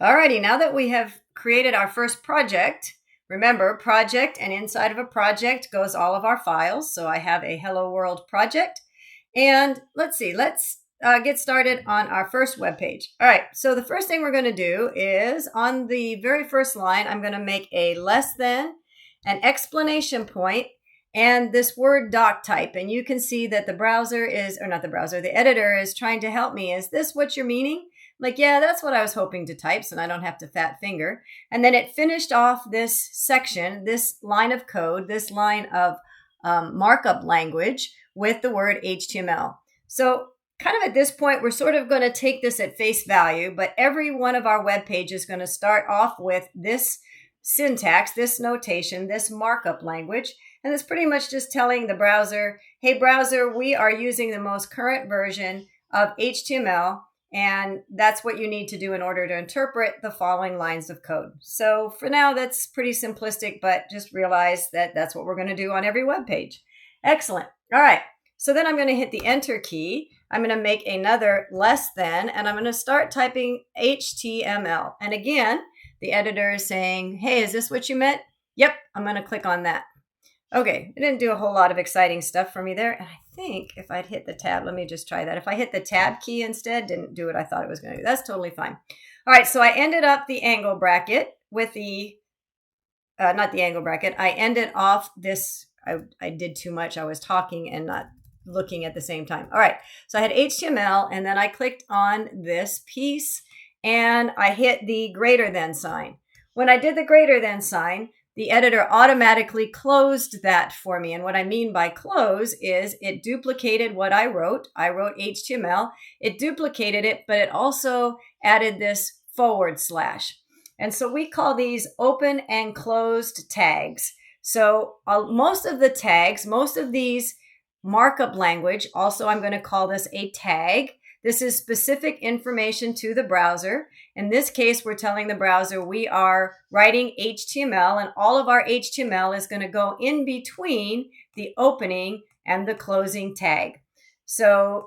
Alrighty, now that we have created our first project, remember project, and inside of a project goes all of our files. So I have a Hello World project, and let's get started on our first web page. All right, so the first thing we're going to do is on the very first line, I'm going to make a less than, an exclamation point, and this word doc type. And you can see that the editor is trying to help me. Is this what you're meaning? Like, yeah, that's what I was hoping to type, so I don't have to fat finger. And then it finished off this section, this line of code, this line of markup language with the word HTML. So kind of at this point, we're sort of going to take this at face value, but every one of our web pages is going to start off with this syntax, this notation, this markup language. And it's pretty much just telling the browser, hey, browser, we are using the most current version of HTML. And that's what you need to do in order to interpret the following lines of code. So for now, that's pretty simplistic, but just realize that that's what we're going to do on every web page. Excellent. All right. So then I'm going to hit the Enter key. I'm going to make another less than, and I'm going to start typing HTML. And again, the editor is saying, hey, is this what you meant? Yep. I'm going to click on that. Okay, it didn't do a whole lot of exciting stuff for me there. And I think if I'd hit the tab, let me just try that. If I hit the tab key instead, didn't do what I thought it was going to do. That's totally fine. All right, so I ended up the angle bracket with the, not the angle bracket. I ended off this, I did too much. I was talking and not looking at the same time. All right, so I had HTML, and then I clicked on this piece, and I hit the greater than sign. When I did the greater than sign, the editor automatically closed that for me. And what I mean by close is it duplicated what I wrote. I wrote HTML. It duplicated it, but it also added this /. And so we call these open and closed tags. So most of the tags, most of these markup language, also I'm going to call this a tag. This is specific information to the browser. In this case, we're telling the browser we are writing HTML, and all of our HTML is going to go in between the opening and the closing tag. So,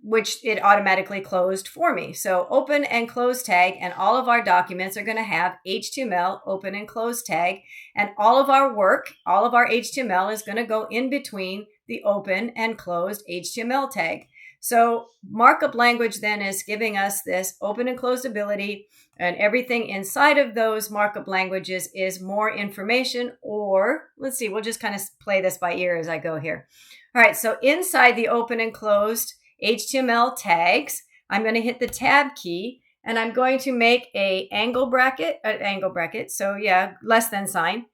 which it automatically closed for me. So open and close tag, and all of our documents are going to have HTML open and close tag, and all of our work, all of our HTML is going to go in between the open and closed HTML tag. So markup language then is giving us this open and closed ability, and everything inside of those markup languages is more information, or let's see, we'll just kind of play this by ear as I go here. All right, so inside the open and closed HTML tags, I'm going to hit the tab key, and I'm going to make an angle bracket. So yeah, less than sign.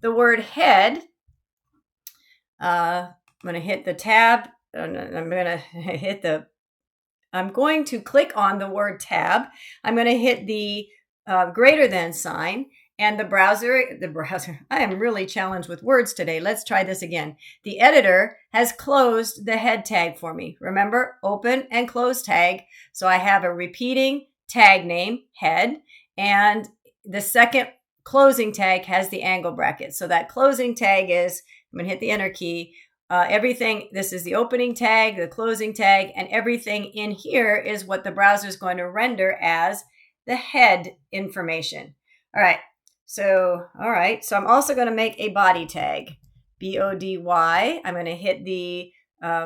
The word head, I'm going to hit the tab. I'm going to click on the word tab. I'm going to hit the greater than sign, and the browser, I am really challenged with words today. Let's try this again. The editor has closed the head tag for me. Remember, open and close tag. So I have a repeating tag name, head, and the second closing tag has the angle bracket. So that closing tag is, I'm going to hit the Enter key. Everything, this is the opening tag, the closing tag, and everything in here is what the browser is going to render as the head information. All right, so I'm also going to make a body tag, BODY. I'm going to hit the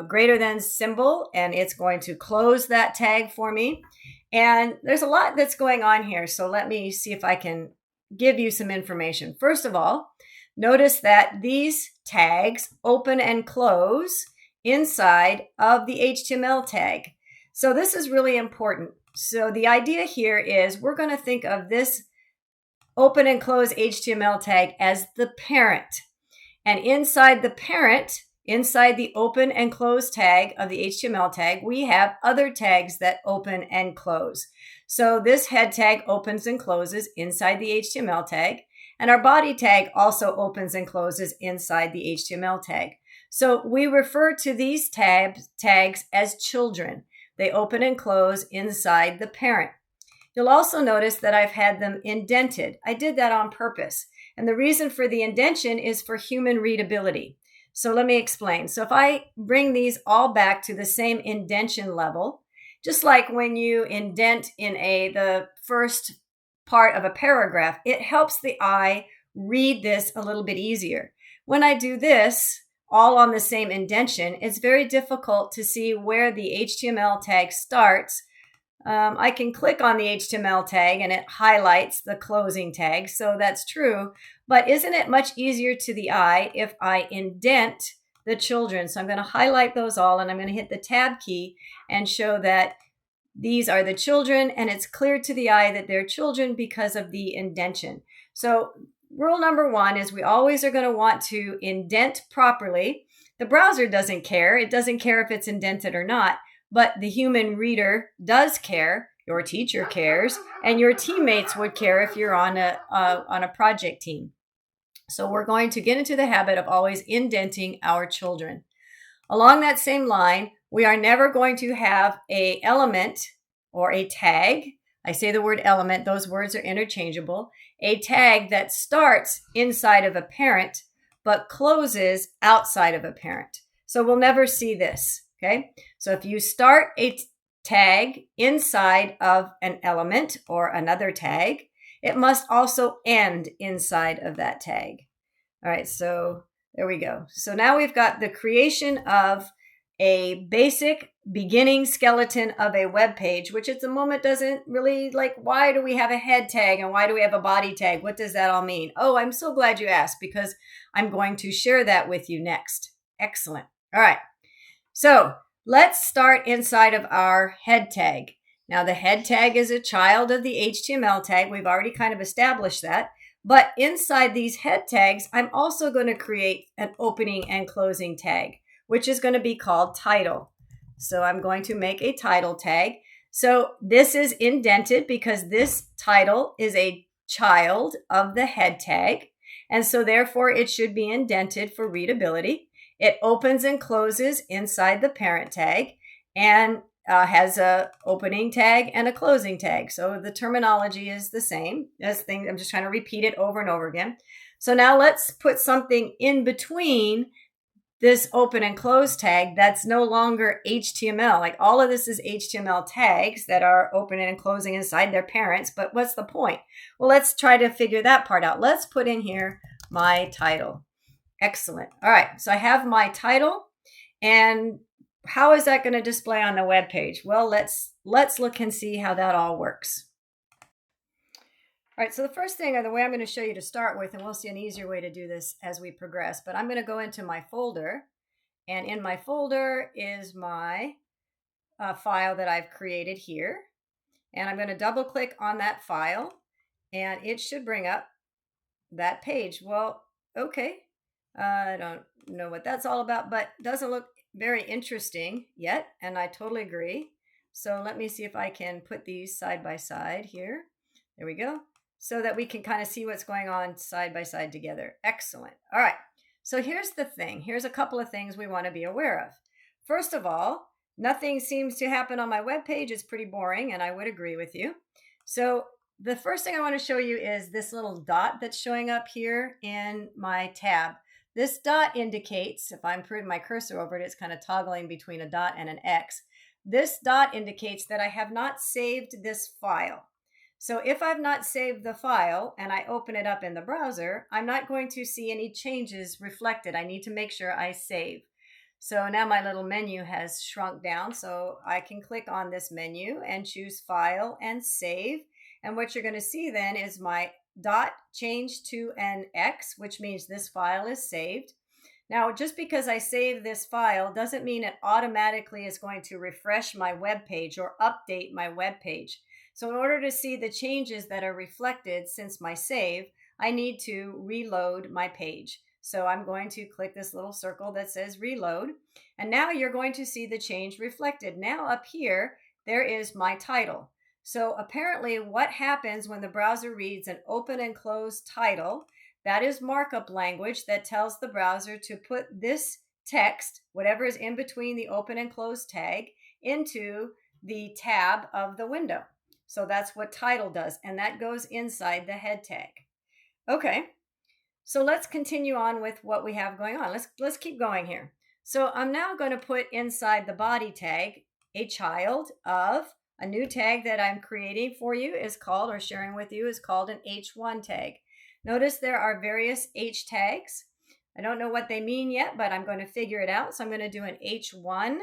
greater than symbol, and it's going to close that tag for me. And there's a lot that's going on here, so let me see if I can give you some information. First of all, notice that these tags open and close inside of the HTML tag. So this is really important. So the idea here is we're going to think of this open and close HTML tag as the parent. And inside the parent, inside the open and close tag of the HTML tag, we have other tags that open and close. So this head tag opens and closes inside the HTML tag. And our body tag also opens and closes inside the HTML tag. So we refer to these tags as children. They open and close inside the parent. You'll also notice that I've had them indented. I did that on purpose. And the reason for the indentation is for human readability. So let me explain. So if I bring these all back to the same indentation level, just like when you indent in the first part of a paragraph, it helps the eye read this a little bit easier. When I do this, all on the same indentation, it's very difficult to see where the HTML tag starts. I can click on the HTML tag and it highlights the closing tag, so that's true. But isn't it much easier to the eye if I indent the children? So I'm going to highlight those all, and I'm going to hit the Tab key and show that these are the children, and it's clear to the eye that they're children because of the indentation. So rule number one is we always are going to want to indent properly. The browser doesn't care. It doesn't care if it's indented or not, but the human reader does care. Your teacher cares, and your teammates would care if you're on a project team. So we're going to get into the habit of always indenting our children. Along that same line, we are never going to have an element or a tag. I say the word element, those words are interchangeable. A tag that starts inside of a parent but closes outside of a parent. So we'll never see this, okay? So if you start a tag inside of an element or another tag, it must also end inside of that tag. All right, so there we go. So now we've got the creation of a basic beginning skeleton of a web page, which at the moment doesn't really why do we have a head tag and why do we have a body tag? What does that all mean? Oh, I'm so glad you asked, because I'm going to share that with you next. Excellent. All right. So let's start inside of our head tag. Now the head tag is a child of the HTML tag. We've already kind of established that. But inside these head tags, I'm also going to create an opening and closing tag, which is going to be called title. So I'm going to make a title tag. So this is indented because this title is a child of the head tag. And so therefore it should be indented for readability. It opens and closes inside the parent tag and has a opening tag and a closing tag. So the terminology is the same as things. I'm just trying to repeat it over and over again. So now let's put something in between this open and close tag that's no longer HTML. Like all of this is HTML tags that are opening and closing inside their parents. But what's the point? Well, let's try to figure that part out. Let's put in here my title. Excellent. All right. So I have my title, and how is that going to display on the web page? Well, let's look and see how that all works. All right, so the first thing, or the way I'm going to show you to start with, and we'll see an easier way to do this as we progress, but I'm going to go into my folder, and in my folder is my file that I've created here, and I'm going to double click on that file, and it should bring up that page. Well, okay, I don't know what that's all about, but it doesn't look very interesting yet, and I totally agree. So let me see if I can put these side by side here. There we go. So that we can kind of see what's going on side by side together. Excellent. All right. So here's the thing. Here's a couple of things we want to be aware of. First of all, nothing seems to happen on my web page. It's pretty boring, and I would agree with you. So the first thing I want to show you is this little dot that's showing up here in my tab. This dot indicates, if I'm putting my cursor over it, it's kind of toggling between a dot and an X. This dot indicates that I have not saved this file. So if I've not saved the file and I open it up in the browser, I'm not going to see any changes reflected. I need to make sure I save. So now my little menu has shrunk down, so I can click on this menu and choose File and Save. And what you're going to see then is my dot changed to an X, which means this file is saved. Now, just because I save this file doesn't mean it automatically is going to refresh my web page or update my web page. So in order to see the changes that are reflected since my save, I need to reload my page. So I'm going to click this little circle that says reload. And now you're going to see the change reflected. Now up here, there is my title. So apparently what happens when the browser reads an open and close title, that is markup language that tells the browser to put this text, whatever is in between the open and close tag, into the tab of the window. So that's what title does, and that goes inside the head tag. Okay, so let's continue on with what we have going on. Let's keep going here. So I'm now going to put inside the body tag a child of a new tag that I'm creating for you is called, or sharing with you, is called an H1 tag. Notice there are various H tags. I don't know what they mean yet, but I'm going to figure it out. So I'm going to do an H1,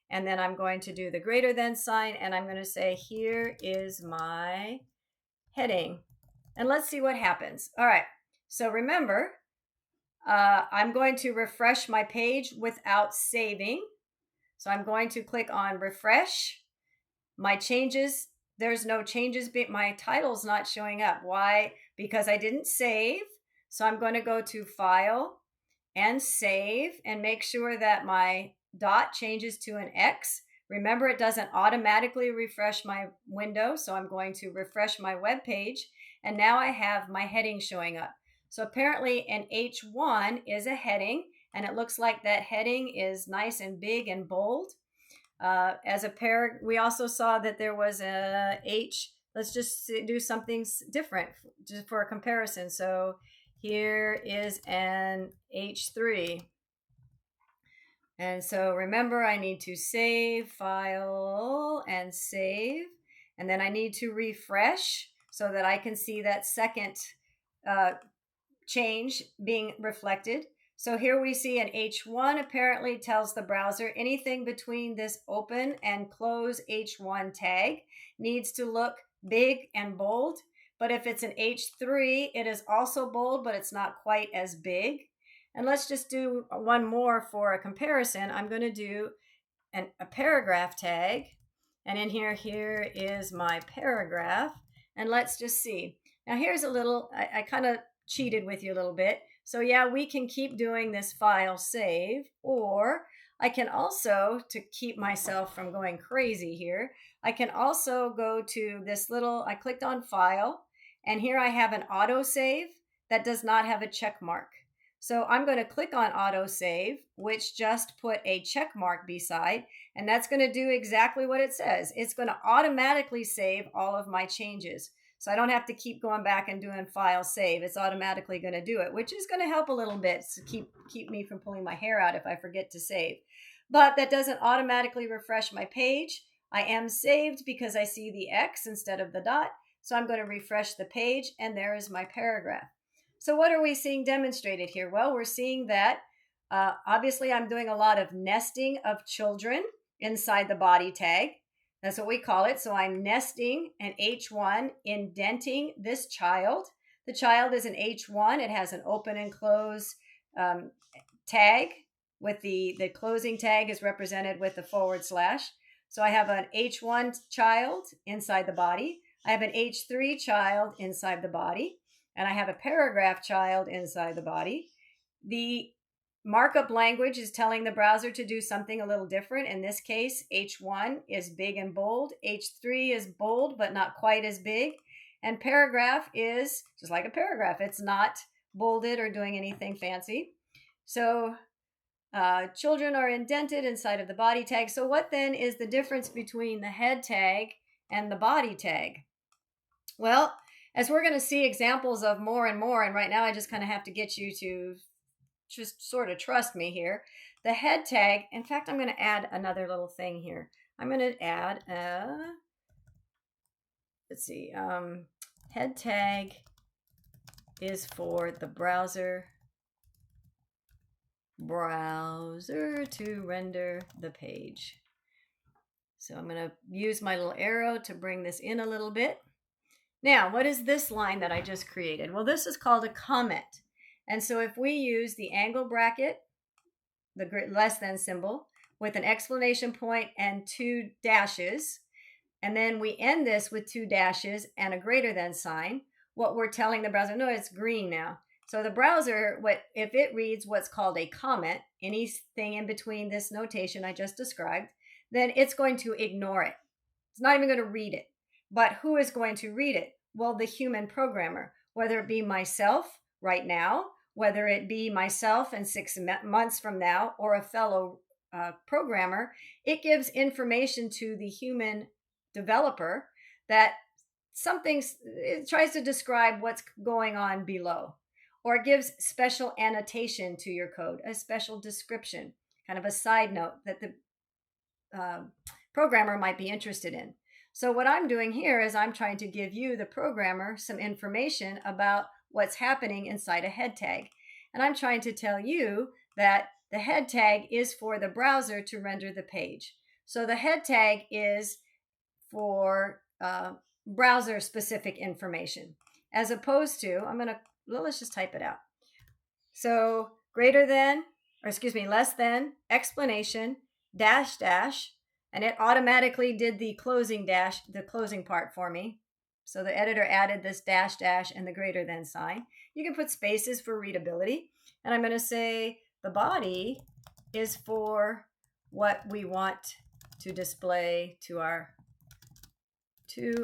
and then I'm going to do the greater than sign, and I'm going to say, here is my heading. And let's see what happens. All right. So remember, I'm going to refresh my page without saving. So I'm going to click on refresh. My changes, there's no changes. My title's not showing up. Why? Because I didn't save. So I'm going to go to File and Save and make sure that my dot changes to an X. Remember, it doesn't automatically refresh my window. So I'm going to refresh my web page. And now I have my heading showing up. So apparently an H1 is a heading, and it looks like that heading is nice and big and bold. As a pair, we also saw that there was a H. Let's just do something different just for a comparison. So here is an H3. And so remember, I need to save, file, and save. And then I need to refresh so that I can see that second change being reflected. So here we see an H1 apparently tells the browser anything between this open and close H1 tag needs to look big and bold. But if it's an H3, it is also bold, but it's not quite as big. And let's just do one more for a comparison. I'm going to do a paragraph tag. And in here is my paragraph. And let's just see. Now here's a little, I kind of cheated with you a little bit. So yeah, we can keep doing this file save, or I can also, to keep myself from going crazy here, I can also go to this little, I clicked on file, and here I have an auto save that does not have a check mark. So I'm going to click on auto save, which just put a check mark beside, and that's going to do exactly what it says. It's going to automatically save all of my changes. So I don't have to keep going back and doing file save. It's automatically going to do it, which is going to help a little bit to keep me from pulling my hair out if I forget to save. But that doesn't automatically refresh my page. I am saved because I see the X instead of the dot. So I'm going to refresh the page, and there is my paragraph. So what are we seeing demonstrated here? Well, we're seeing that obviously I'm doing a lot of nesting of children inside the body tag. That's what we call it. So I'm nesting an H1, indenting this child. The child is an H1. It has an open and close tag, with the closing tag is represented with the /. So I have an H1 child inside the body. I have an H3 child inside the body. And I have a paragraph child inside the body. The markup language is telling the browser to do something a little different. In this case, H1 is big and bold. H3 is bold, but not quite as big. And paragraph is just like a paragraph. It's not bolded or doing anything fancy. So children are indented inside of the body tag. So what then is the difference between the head tag and the body tag? Well, as we're going to see examples of more and more, and right now I just kind of have to get you to just sort of trust me here. The head tag, in fact, I'm going to add another little thing here. I'm going to add let's see, head tag is for the browser to render the page. So I'm going to use my little arrow to bring this in a little bit. Now, what is this line that I just created? Well, this is called a comment. And so if we use the angle bracket, the less than symbol, with an exclamation point and 2 dashes, and then we end this with 2 dashes and a greater than sign, what we're telling the browser, no, it's green now. So the browser, if it reads what's called a comment, anything in between this notation I just described, then it's going to ignore it. It's not even going to read it. But who is going to read it? Well, the human programmer, whether it be myself right now, whether it be myself in 6 months from now, or a fellow programmer, it gives information to the human developer that it tries to describe what's going on below, or it gives special annotation to your code, a special description, kind of a side note that the programmer might be interested in. So what I'm doing here is I'm trying to give you, the programmer, some information about what's happening inside a head tag. And I'm trying to tell you that the head tag is for the browser to render the page. So the head tag is for browser specific information, as opposed to, let's just type it out. So less than, explanation, dash dash, and it automatically did the closing part for me. So the editor added this dash dash and the greater than sign. You can put spaces for readability. And I'm going to say the body is for what we want to display to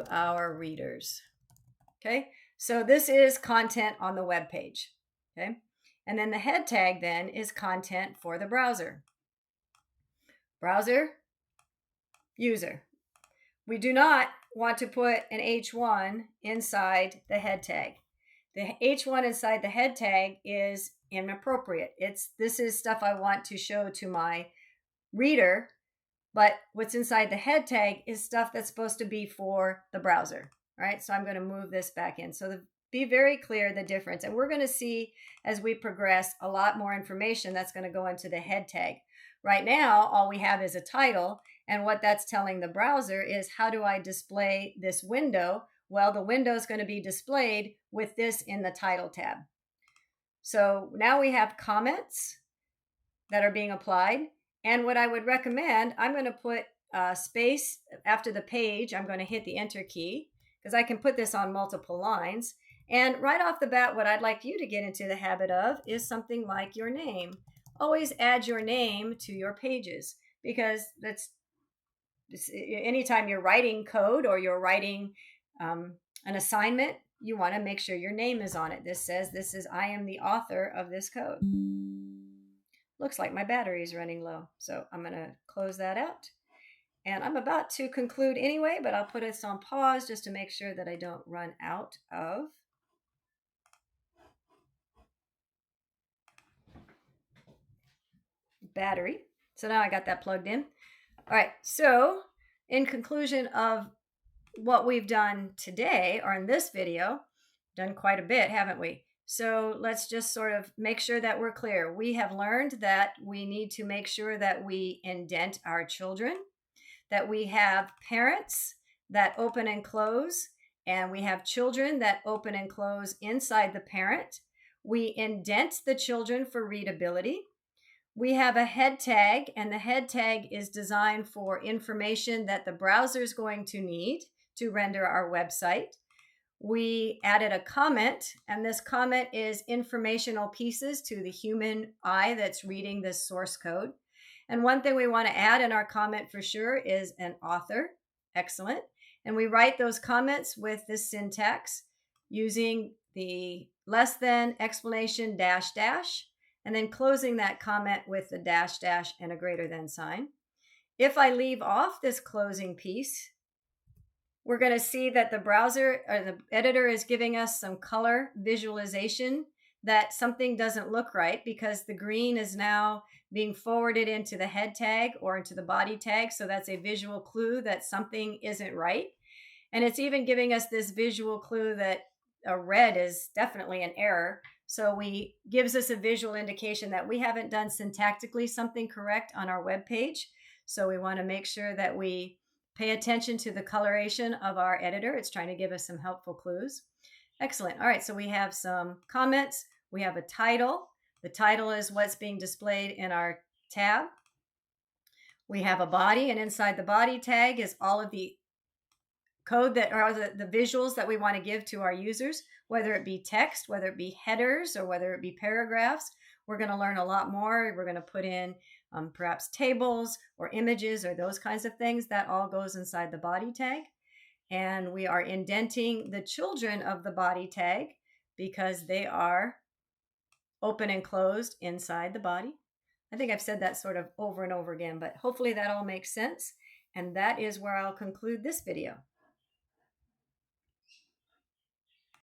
our readers. Okay, so this is content on the web page. Okay, and then the head tag then is content for the browser. Browser, user. We do not want to put an H1 inside the head tag. The H1 inside the head tag is inappropriate. This is stuff I want to show to my reader, but what's inside the head tag is stuff that's supposed to be for the browser, right? So I'm going to move this back in. So be very clear the difference. And we're going to see as we progress a lot more information that's going to go into the head tag. Right now, all we have is a title. And what that's telling the browser is, how do I display this window? Well, the window is going to be displayed with this in the title tab. So now we have comments that are being applied. And what I would recommend, I'm going to put space after the page. I'm going to hit the enter key because I can put this on multiple lines. And right off the bat, what I'd like you to get into the habit of is something like your name. Always add your name to your pages, because anytime you're writing code or you're writing an assignment, you want to make sure your name is on it. This says, I am the author of this code. Looks like my battery is running low, so I'm going to close that out. And I'm about to conclude anyway, but I'll put this on pause just to make sure that I don't run out of battery. So now I got that plugged in. All right, so in conclusion of what we've done today, or in this video, done quite a bit, haven't we? So let's just sort of make sure that we're clear. We have learned that we need to make sure that we indent our children, that we have parents that open and close, and we have children that open and close inside the parent. We indent the children for readability. We have a head tag, and the head tag is designed for information that the browser is going to need to render our website. We added a comment, and this comment is informational pieces to the human eye that's reading this source code. And one thing we want to add in our comment for sure is an author. Excellent. And we write those comments with this syntax using the less than, explanation, dash dash, and then closing that comment with the dash dash and a greater than sign. If I leave off this closing piece, we're going to see that the browser or the editor is giving us some color visualization that something doesn't look right, because the green is now being forwarded into the head tag or into the body tag. So that's a visual clue that something isn't right. And it's even giving us this visual clue that a red is definitely an error. So gives us a visual indication that we haven't done syntactically something correct on our web page. So we want to make sure that we pay attention to the coloration of our editor. It's trying to give us some helpful clues. Excellent. All right, so we have some comments. We have a title. The title is what's being displayed in our tab. We have a body, and inside the body tag is all of the code that are the visuals that we want to give to our users, whether it be text, whether it be headers, or whether it be paragraphs. We're going to learn a lot more. We're going to put in perhaps tables or images or those kinds of things. That all goes inside the body tag. And we are indenting the children of the body tag because they are open and closed inside the body. I think I've said that sort of over and over again, but hopefully that all makes sense. And that is where I'll conclude this video.